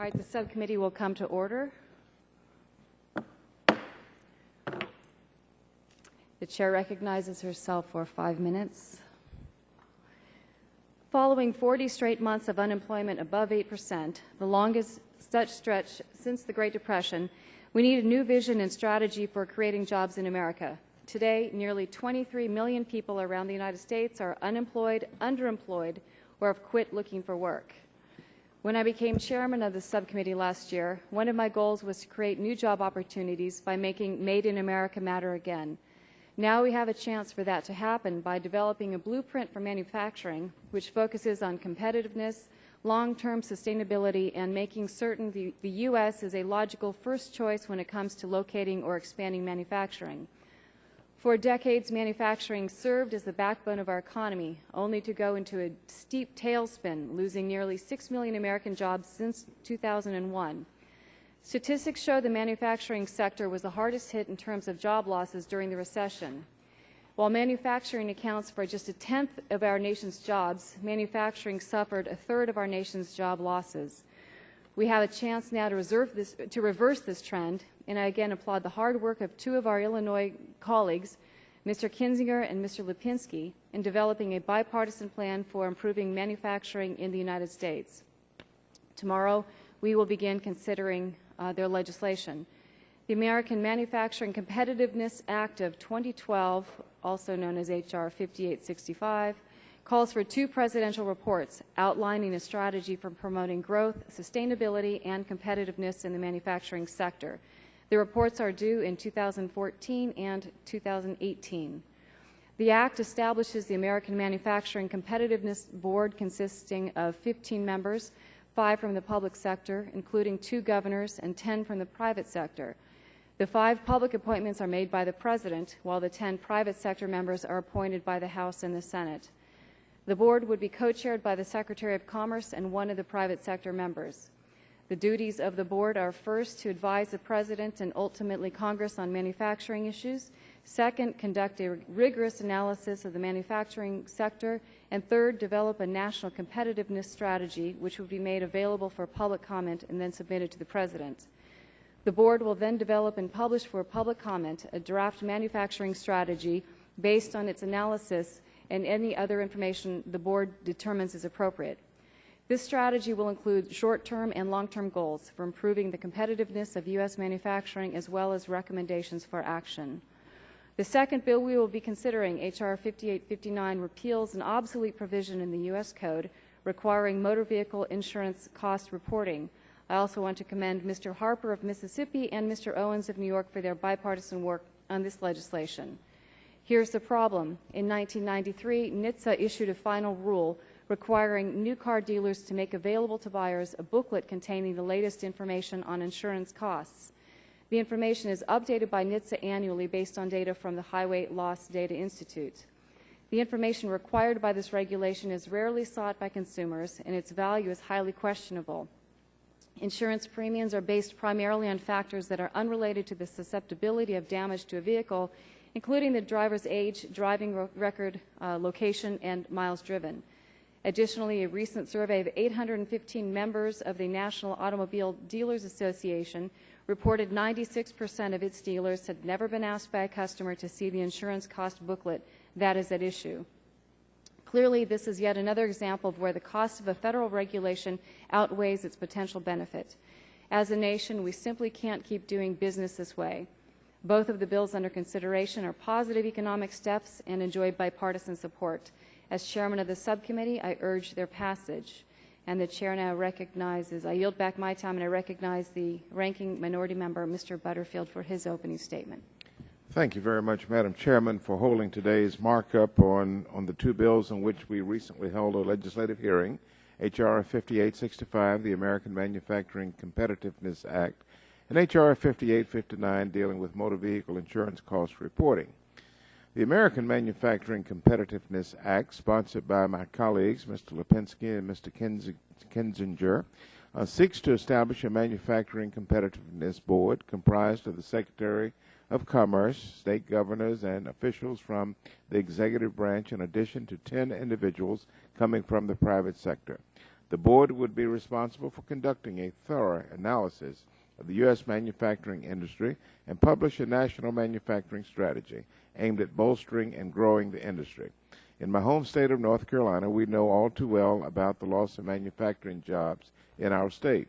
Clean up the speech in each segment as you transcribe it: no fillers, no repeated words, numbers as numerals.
All right, the subcommittee will come to order. The chair recognizes herself for 5 minutes. Following 40 straight months of unemployment above 8%, the longest such stretch since the Great Depression, we need a new vision and strategy for creating jobs in America. Today, nearly 23 million people around the United States are unemployed, underemployed, or have quit looking for work. When I became chairman of the subcommittee last year, one of my goals was to create new job opportunities by making Made in America matter again. Now we have a chance for that to happen by developing a blueprint for manufacturing which focuses on competitiveness, long-term sustainability, and making certain the U.S. is a logical first choice when it comes to locating or expanding manufacturing. For decades, manufacturing served as the backbone of our economy, only to go into a steep tailspin, losing nearly 6 million American jobs since 2001. Statistics show the manufacturing sector was the hardest hit in terms of job losses during the recession. While manufacturing accounts for just a tenth of our nation's jobs, manufacturing suffered a third of our nation's job losses. We have a chance now to reverse this trend, and I again applaud the hard work of two of our Illinois colleagues, Mr. Kinzinger and Mr. Lipinski, in developing a bipartisan plan for improving manufacturing in the United States. Tomorrow, we will begin considering their legislation. The American Manufacturing Competitiveness Act of 2012, also known as H.R. 5865, calls for 2 presidential reports outlining a strategy for promoting growth, sustainability, and competitiveness in the manufacturing sector. The reports are due in 2014 and 2018. The Act establishes the American Manufacturing Competitiveness Board consisting of 15 members, 5 from the public sector, including 2 governors, and 10 from the private sector. The 5 public appointments are made by the President, while the 10 private sector members are appointed by the House and the Senate. The board would be co-chaired by the Secretary of Commerce and one of the private sector members. The duties of the board are first, to advise the President and ultimately Congress on manufacturing issues, second, conduct a rigorous analysis of the manufacturing sector, and third, develop a national competitiveness strategy which would be made available for public comment and then submitted to the President. The board will then develop and publish for public comment a draft manufacturing strategy based on its analysis and any other information the board determines is appropriate. This strategy will include short-term and long-term goals for improving the competitiveness of U.S. manufacturing as well as recommendations for action. The second bill we will be considering, H.R. 5859, repeals an obsolete provision in the U.S. Code requiring motor vehicle insurance cost reporting. I also want to commend Mr. Harper of Mississippi and Mr. Owens of New York for their bipartisan work on this legislation. Here's the problem. In 1993, NHTSA issued a final rule requiring new car dealers to make available to buyers a booklet containing the latest information on insurance costs. The information is updated by NHTSA annually based on data from the Highway Loss Data Institute. The information required by this regulation is rarely sought by consumers, and its value is highly questionable. Insurance premiums are based primarily on factors that are unrelated to the susceptibility of damage to a vehicle, including the driver's age, driving record, location, and miles driven. Additionally, a recent survey of 815 members of the National Automobile Dealers Association reported 96% of its dealers had never been asked by a customer to see the insurance cost booklet that is at issue. Clearly, this is yet another example of where the cost of a federal regulation outweighs its potential benefit. As a nation, we simply can't keep doing business this way. Both of the bills under consideration are positive economic steps and enjoy bipartisan support. As chairman of the subcommittee, I urge their passage. And the chair now recognizes, I yield back my time, and I recognize the ranking minority member, Mr. Butterfield, for his opening statement. Thank you very much, Madam Chairman, for holding today's markup on the 2 bills on which we recently held a legislative hearing, H.R. 5865, the American Manufacturing Competitiveness Act, and H.R. 5859, dealing with motor vehicle insurance cost reporting. The American Manufacturing Competitiveness Act, sponsored by my colleagues, Mr. Lipinski and Mr. Kinzinger, seeks to establish a manufacturing competitiveness board comprised of the Secretary of Commerce, state governors, and officials from the executive branch, in addition to 10 individuals coming from the private sector. The board would be responsible for conducting a thorough analysis of the U.S. manufacturing industry and publish a national manufacturing strategy aimed at bolstering and growing the industry. In my home state of North Carolina, we know all too well about the loss of manufacturing jobs in our state.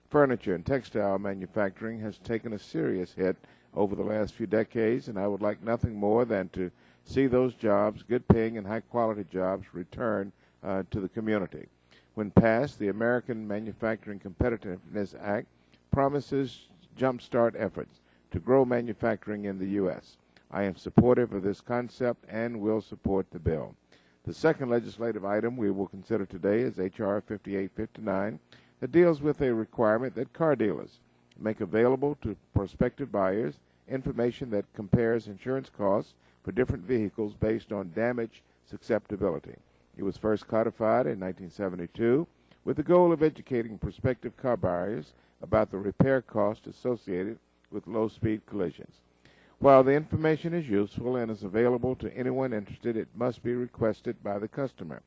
Furniture and textile manufacturing has taken a serious hit over the last few decades, and I would like nothing more than to see those jobs, good-paying and high-quality jobs, return to the community. When passed, the American Manufacturing Competitiveness Act promises jumpstart efforts to grow manufacturing in the U.S. I am supportive of this concept and will support the bill. The second legislative item we will consider today is H.R. 5859 that deals with a requirement that car dealers make available to prospective buyers information that compares insurance costs for different vehicles based on damage susceptibility. It was first codified in 1972 with the goal of educating prospective car buyers about the repair costs associated with low-speed collisions. While the information is useful and is available to anyone interested, it must be requested by the customer.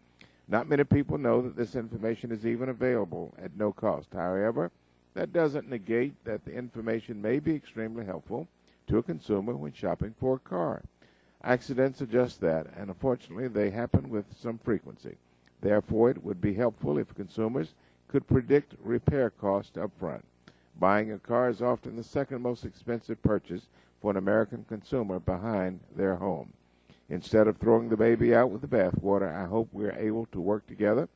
Not many people know that this information is even available at no cost. However, that doesn't negate that the information may be extremely helpful to a consumer when shopping for a car. Accidents are just that, and unfortunately they happen with some frequency. Therefore, it would be helpful if consumers could predict repair costs up front. Buying a car is often the second most expensive purchase for an American consumer behind their home. Instead of throwing the baby out with the bathwater, I hope we are able to work together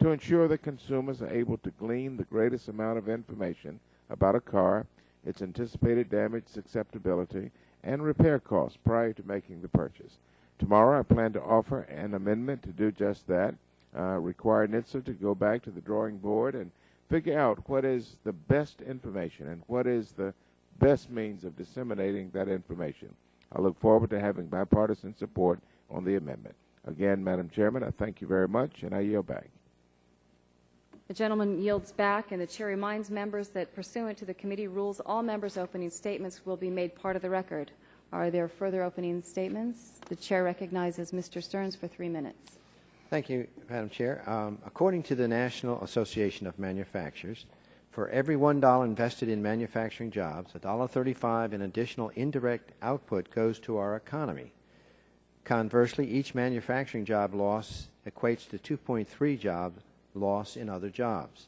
to ensure that consumers are able to glean the greatest amount of information about a car, its anticipated damage susceptibility, and repair costs prior to making the purchase. Tomorrow I plan to offer an amendment to do just that, require NHTSA to go back to the drawing board and figure out what is the best information and what is the best means of disseminating that information. I look forward to having bipartisan support on the amendment. Again, Madam Chairman, I thank you very much, and I yield back. The gentleman yields back, and the chair reminds members that pursuant to the committee rules, all members' opening statements will be made part of the record. Are there further opening statements? The chair recognizes Mr. Stearns for 3 minutes. Thank you, Madam Chair. According to the National Association of Manufacturers, for every $1 invested in manufacturing jobs, $1.35 in additional indirect output goes to our economy. Conversely, each manufacturing job loss equates to 2.3 jobs loss in other jobs.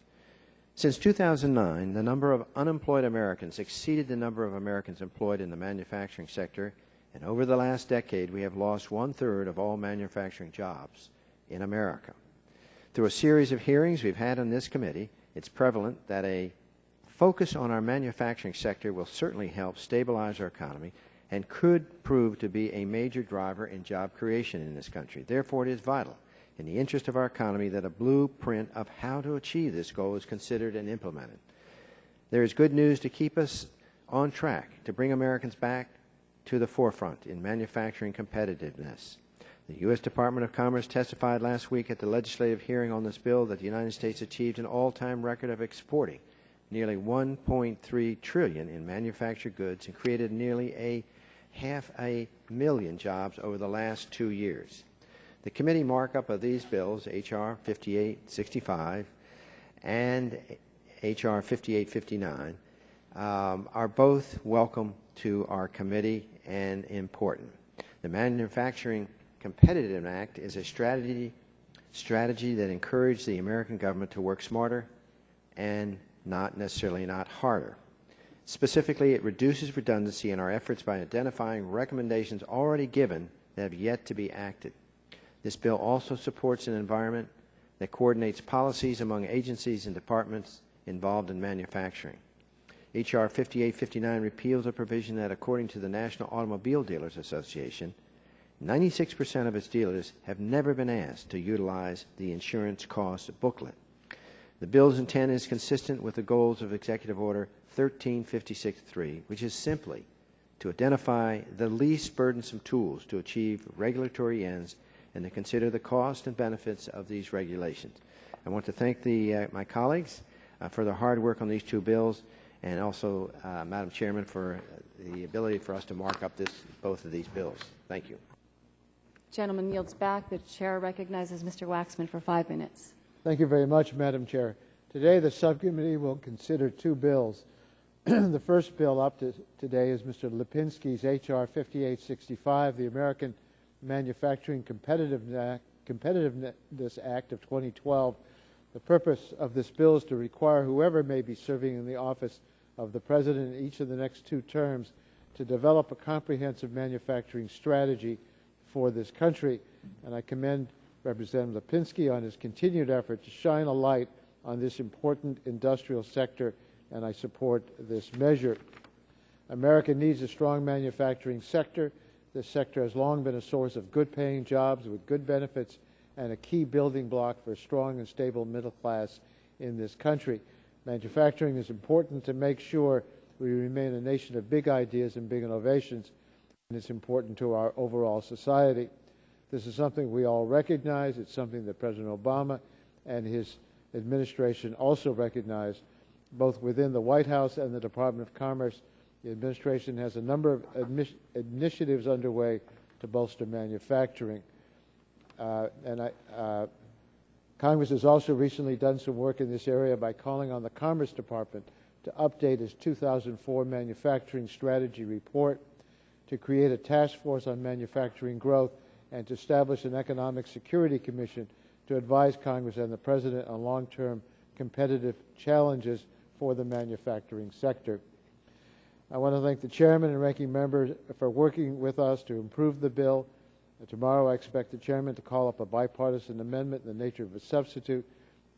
Since 2009, the number of unemployed Americans exceeded the number of Americans employed in the manufacturing sector, and over the last decade we have lost 1/3 of all manufacturing jobs in America. Through a series of hearings we've had on this committee, it's prevalent that a focus on our manufacturing sector will certainly help stabilize our economy and could prove to be a major driver in job creation in this country. Therefore, it is vital in the interest of our economy that a blueprint of how to achieve this goal is considered and implemented. There is good news to keep us on track to bring Americans back to the forefront in manufacturing competitiveness. The U.S. Department of Commerce testified last week at the legislative hearing on this bill that the United States achieved an all-time record of exporting nearly $1.3 trillion in manufactured goods and created nearly 500,000 jobs over the last 2 years. The committee markup of these bills, H.R. 5865 and H.R. 5859, are both welcome to our committee and important. The Manufacturing Competitiveness Act is a strategy that encourages the American government to work smarter and not harder. Specifically, it reduces redundancy in our efforts by identifying recommendations already given that have yet to be acted. This bill also supports an environment that coordinates policies among agencies and departments involved in manufacturing. H.R. 5859 repeals a provision that, according to the National Automobile Dealers Association, 96% of its dealers have never been asked to utilize the insurance cost booklet. The bill's intent is consistent with the goals of Executive Order 1356-3, which is simply to identify the least burdensome tools to achieve regulatory ends and to consider the cost and benefits of these regulations. I want to thank my colleagues for their hard work on these two bills, and also Madam Chairman for the ability for us to mark up both of these bills. Thank you. Gentleman yields back. The chair recognizes Mr. Waxman for 5 minutes. Thank you very much, Madam Chair. Today, the subcommittee will consider two bills. The first bill up today is Mr. Lipinski's H.R. 5865, the American Manufacturing Competitiveness Act of 2012. The purpose of this bill is to require whoever may be serving in the office of the President in each of the next 2 terms to develop a comprehensive manufacturing strategy for this country. And I commend Representative Lipinski on his continued effort to shine a light on this important industrial sector, and I support this measure. America needs a strong manufacturing sector. This sector has long been a source of good-paying jobs with good benefits and a key building block for a strong and stable middle class in this country. Manufacturing is important to make sure we remain a nation of big ideas and big innovations, and it's important to our overall society. This is something we all recognize. It's something that President Obama and his administration also recognize, both within the White House and the Department of Commerce. The administration has a number of initiatives underway to bolster manufacturing. Congress has also recently done some work in this area by calling on the Commerce Department to update its 2004 Manufacturing Strategy Report, to create a task force on manufacturing growth, and to establish an Economic Security Commission to advise Congress and the President on long-term competitive challenges for the manufacturing sector. I want to thank the Chairman and Ranking Member for working with us to improve the bill. Tomorrow I expect the Chairman to call up a bipartisan amendment in the nature of a substitute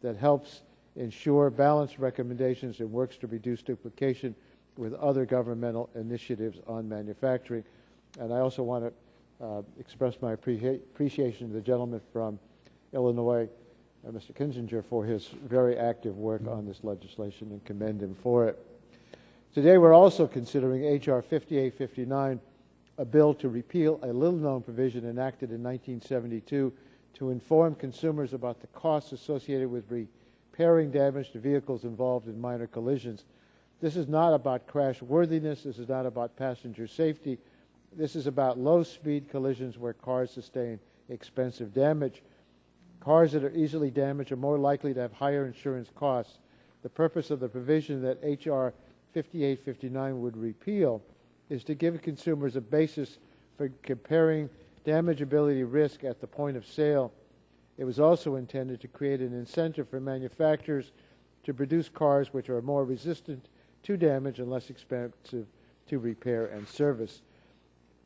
that helps ensure balanced recommendations and works to reduce duplication with other governmental initiatives on manufacturing. And I also want to express my appreciation to the gentleman from Illinois, Mr. Kinzinger, for his very active work on this legislation, and commend him for it. Today we're also considering H.R. 5859, a bill to repeal a little-known provision enacted in 1972 to inform consumers about the costs associated with repairing damage to vehicles involved in minor collisions. This is not about crash worthiness. This is not about passenger safety. This is about low-speed collisions where cars sustain expensive damage. Cars that are easily damaged are more likely to have higher insurance costs. The purpose of the provision that H.R. 5859 would repeal is to give consumers a basis for comparing damageability risk at the point of sale. It was also intended to create an incentive for manufacturers to produce cars which are more resistant to damage and less expensive to repair and service.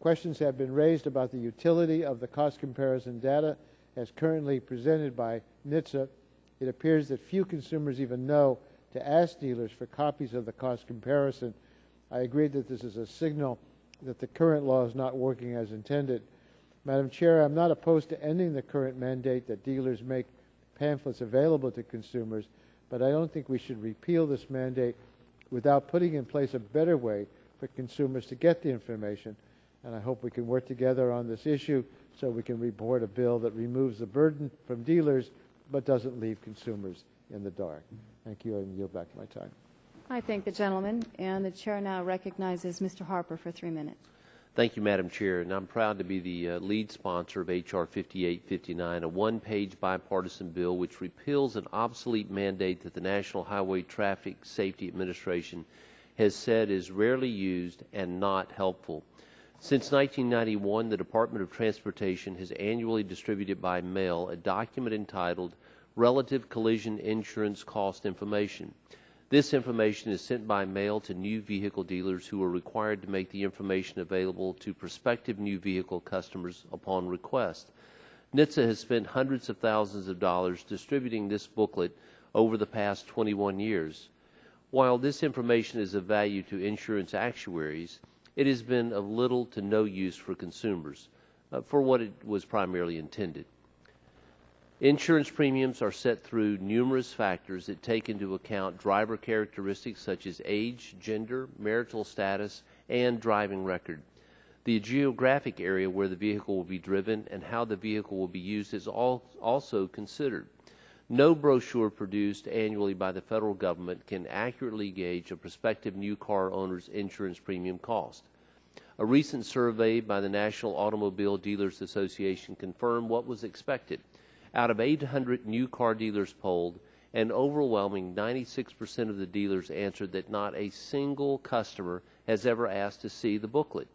Questions have been raised about the utility of the cost comparison data as currently presented by NHTSA. It appears that few consumers even know to ask dealers for copies of the cost comparison. I agree that this is a signal that the current law is not working as intended. Madam Chair, I'm not opposed to ending the current mandate that dealers make pamphlets available to consumers, but I don't think we should repeal this mandate without putting in place a better way for consumers to get the information. And I hope we can work together on this issue so we can report a bill that removes the burden from dealers but doesn't leave consumers in the dark. Thank you, and yield back my time. I thank the gentleman, and the Chair now recognizes Mr. Harper for 3 minutes. Thank you, Madam Chair, and I'm proud to be the lead sponsor of H.R. 5859, a one-page bipartisan bill which repeals an obsolete mandate that the National Highway Traffic Safety Administration has said is rarely used and not helpful. Since 1991, the Department of Transportation has annually distributed by mail a document entitled Relative Collision Insurance Cost Information. This information is sent by mail to new vehicle dealers who are required to make the information available to prospective new vehicle customers upon request. NHTSA has spent hundreds of thousands of dollars distributing this booklet over the past 21 years. While this information is of value to insurance actuaries, it has been of little to no use for consumers for what it was primarily intended. Insurance premiums are set through numerous factors that take into account driver characteristics such as age, gender, marital status, and driving record. The geographic area where the vehicle will be driven and how the vehicle will be used is also considered. No brochure produced annually by the federal government can accurately gauge a prospective new car owner's insurance premium cost. A recent survey by the National Automobile Dealers Association confirmed what was expected. Out of 800 new car dealers polled, an overwhelming 96% of the dealers answered that not a single customer has ever asked to see the booklet.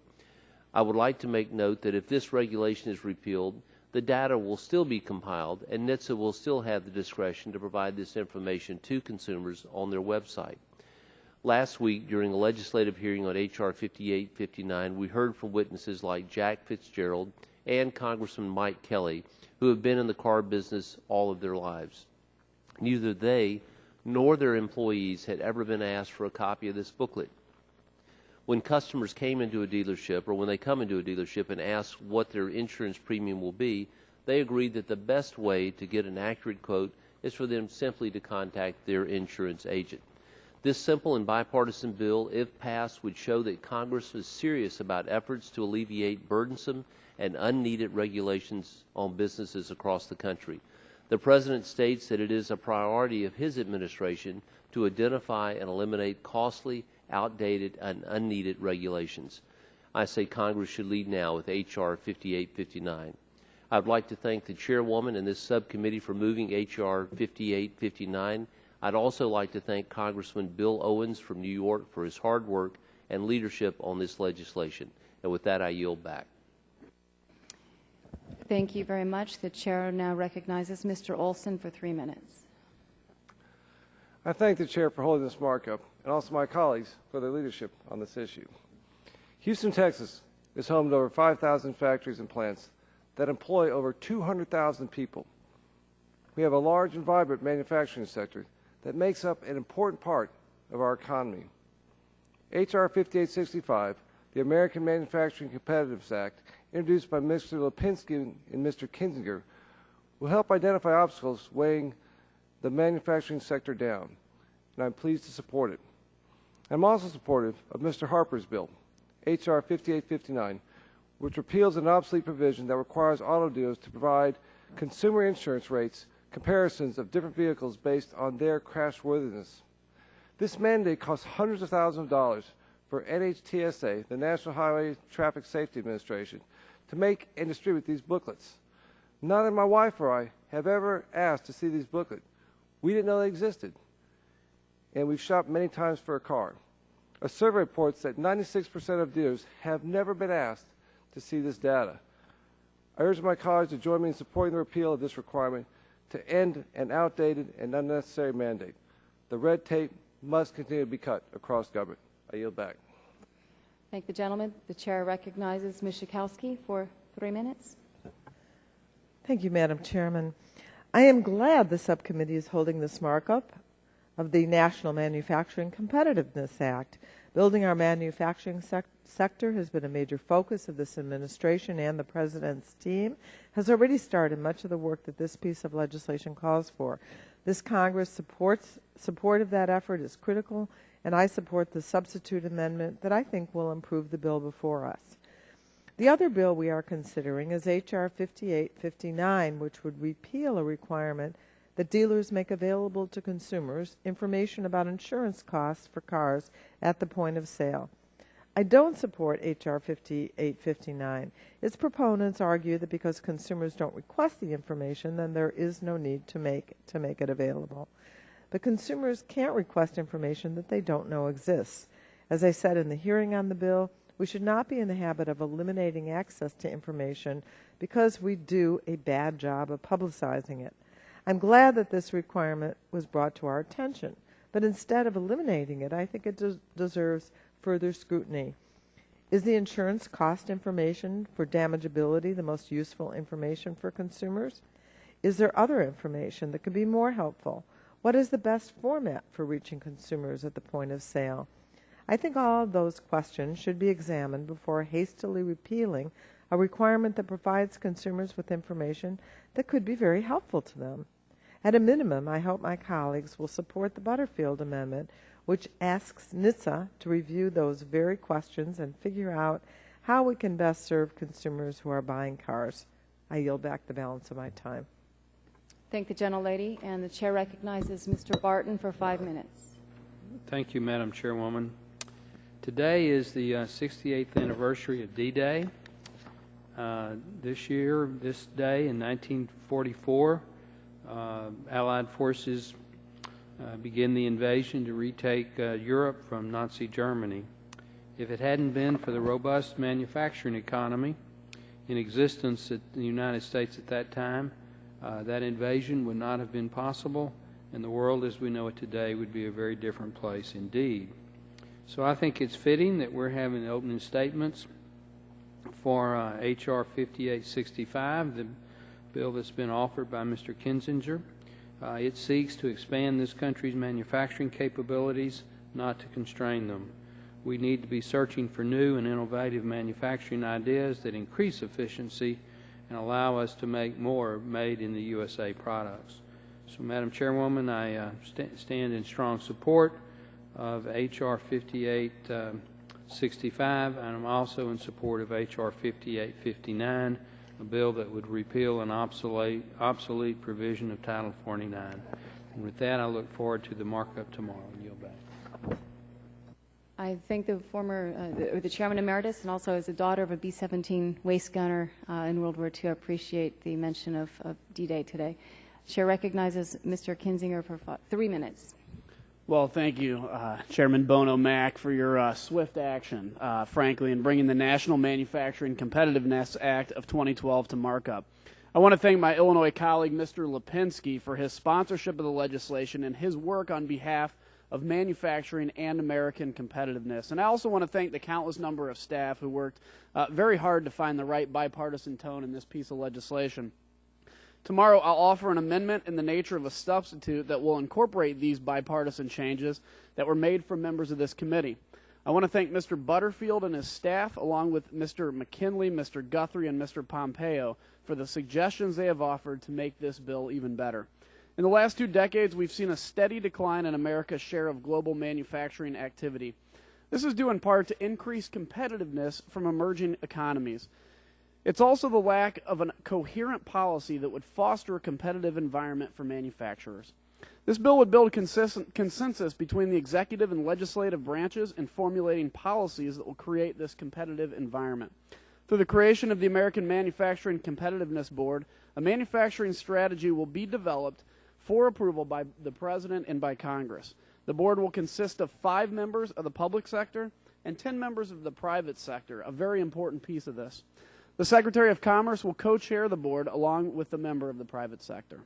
I would like to make note that if this regulation is repealed, the data will still be compiled and NHTSA will still have the discretion to provide this information to consumers on their website. Last week, during a legislative hearing on H.R. 5859, we heard from witnesses like Jack Fitzgerald and Congressman Mike Kelly, who have been in the car business all of their lives. Neither they nor their employees had ever been asked for a copy of this booklet. When customers came into a dealership, or when they come into a dealership and ask what their insurance premium will be, they agreed that the best way to get an accurate quote is for them simply to contact their insurance agent. This simple and bipartisan bill, if passed, would show that Congress is serious about efforts to alleviate burdensome and unneeded regulations on businesses across the country. The President states that it is a priority of his administration to identify and eliminate costly, outdated, and unneeded regulations. I say Congress should lead now with H.R. 5859. I would like to thank the chairwoman and this subcommittee for moving H.R. 5859. I'd also like to thank Congressman Bill Owens from New York for his hard work and leadership on this legislation. And with that, I yield back. Thank you very much. The chair now recognizes Mr. Olson for 3 minutes. I thank the chair for holding this markup and also my colleagues for their leadership on this issue. Houston, Texas is home to over 5,000 factories and plants that employ over 200,000 people. We have a large and vibrant manufacturing sector that makes up an important part of our economy. H.R. 5865, the American Manufacturing Competitiveness Act, introduced by Mr. Lipinski and Mr. Kinzinger, will help identify obstacles weighing the manufacturing sector down, and I'm pleased to support it. I'm also supportive of Mr. Harper's bill, H.R. 5859, which repeals an obsolete provision that requires auto dealers to provide consumer insurance rates comparisons of different vehicles based on their crashworthiness. This mandate costs hundreds of thousands of dollars for NHTSA, the National Highway Traffic Safety Administration, to make and distribute these booklets. Neither my wife or I have ever asked to see these booklets. We didn't know they existed, and we've shopped many times for a car. A survey reports that 96% of dealers have never been asked to see this data. I urge my colleagues to join me in supporting the repeal of this requirement to end an outdated and unnecessary mandate. The red tape must continue to be cut across government. I yield back. Thank the gentleman. The chair recognizes Ms. Schakowsky for 3 minutes. Thank you, Madam Chairman. I am glad the subcommittee is holding this markup of the National Manufacturing Competitiveness Act. Building our manufacturing sector has been a major focus of this administration, and the President's team has already started much of the work that this piece of legislation calls for. This Congress support of that effort is critical, and I support the substitute amendment that I think will improve the bill before us. The other bill we are considering is H.R. 5859, which would repeal a requirement that dealers make available to consumers information about insurance costs for cars at the point of sale. I don't support H.R. 5859. Its proponents argue that because consumers don't request the information, then there is no need to make it available. But consumers can't request information that they don't know exists. As I said in the hearing on the bill, we should not be in the habit of eliminating access to information because we do a bad job of publicizing it. I'm glad that this requirement was brought to our attention, but instead of eliminating it, I think it deserves further scrutiny. Is the insurance cost information for damageability the most useful information for consumers? Is there other information that could be more helpful? What is the best format for reaching consumers at the point of sale? I think all of those questions should be examined before hastily repealing a requirement that provides consumers with information that could be very helpful to them. At a minimum, I hope my colleagues will support the Butterfield Amendment, which asks NHTSA to review those very questions and figure out how we can best serve consumers who are buying cars. I yield back the balance of my time. Thank the gentlelady, and the chair recognizes Mr. Barton for 5 minutes. Thank you, Madam Chairwoman. Today is the 68th anniversary of D-Day. This year, this day in 1944, Allied forces begin the invasion to retake Europe from Nazi Germany. If it hadn't been for the robust manufacturing economy in existence in the United States at that time, that invasion would not have been possible, and the world as we know it today would be a very different place indeed. So I think it's fitting that we're having the opening statements for H.R. 5865, the bill that's been offered by Mr. Kinzinger. It seeks to expand this country's manufacturing capabilities, not to constrain them. We need to be searching for new and innovative manufacturing ideas that increase efficiency and allow us to make more made in the USA products. So, Madam Chairwoman, I stand in strong support of H.R. 5865, and I'm also in support of H.R. 5859, a bill that would repeal an obsolete provision of Title 49. And with that, I look forward to the markup tomorrow. And yield back. I thank the the Chairman Emeritus, and also as a daughter of a B-17 waist gunner in World War II, I appreciate the mention of D-Day today. Chair recognizes Mr. Kinzinger for 3 minutes. Well, thank you, Chairman Bono Mack, for your swift action, frankly, in bringing the National Manufacturing Competitiveness Act of 2012 to markup. I want to thank my Illinois colleague, Mr. Lipinski, for his sponsorship of the legislation and his work on behalf of manufacturing and American competitiveness. And I also want to thank the countless number of staff who worked very hard to find the right bipartisan tone in this piece of legislation. Tomorrow, I'll offer an amendment in the nature of a substitute that will incorporate these bipartisan changes that were made from members of this committee. I want to thank Mr. Butterfield and his staff, along with Mr. McKinley, Mr. Guthrie, and Mr. Pompeo, for the suggestions they have offered to make this bill even better. In the last 2 decades, we've seen a steady decline in America's share of global manufacturing activity. This is due in part to increased competitiveness from emerging economies. It's also the lack of a coherent policy that would foster a competitive environment for manufacturers. This bill would build consensus between the executive and legislative branches in formulating policies that will create this competitive environment. Through the creation of the American Manufacturing Competitiveness Board, a manufacturing strategy will be developed for approval by the President and by Congress. The board will consist of 5 members of the public sector and 10 members of the private sector, a very important piece of this. The Secretary of Commerce will co-chair the board along with the member of the private sector.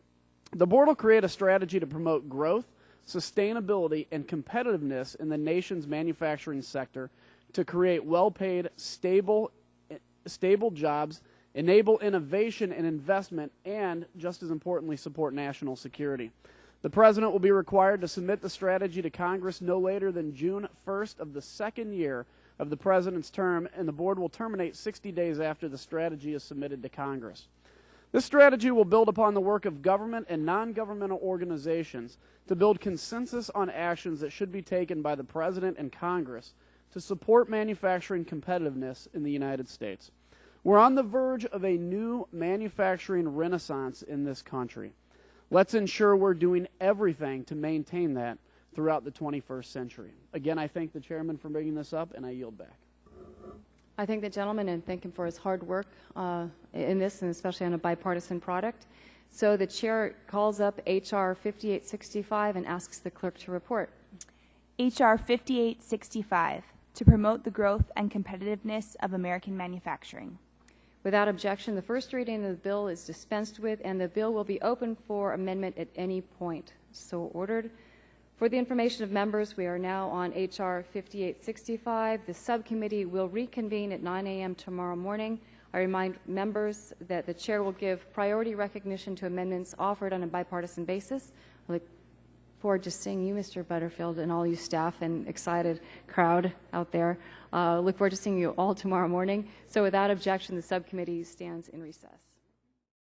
The board will create a strategy to promote growth, sustainability, and competitiveness in the nation's manufacturing sector to create well-paid, stable jobs, enable innovation and investment, and, just as importantly, support national security. The President will be required to submit the strategy to Congress no later than June 1st of the 2nd year of the President's term, and the board will terminate 60 days after the strategy is submitted to Congress. This strategy will build upon the work of government and non-governmental organizations to build consensus on actions that should be taken by the President and Congress to support manufacturing competitiveness in the United States. We're on the verge of a new manufacturing renaissance in this country. Let's ensure we're doing everything to maintain that throughout the 21st century. Again, I thank the chairman for bringing this up, and I yield back. I thank the gentleman and thank him for his hard work in this, and especially on a bipartisan product. So the chair calls up H.R. 5865 and asks the clerk to report. H.R. 5865, to promote the growth and competitiveness of American manufacturing. Without objection, the first reading of the bill is dispensed with, and the bill will be open for amendment at any point. So ordered. For the information of members, we are now on H.R. 5865. The subcommittee will reconvene at 9 a.m. tomorrow morning. I remind members that the chair will give priority recognition to amendments offered on a bipartisan basis. I look forward to seeing you, Mr. Butterfield, and all you staff and excited crowd out there. Look forward to seeing you all tomorrow morning. So without objection, the subcommittee stands in recess.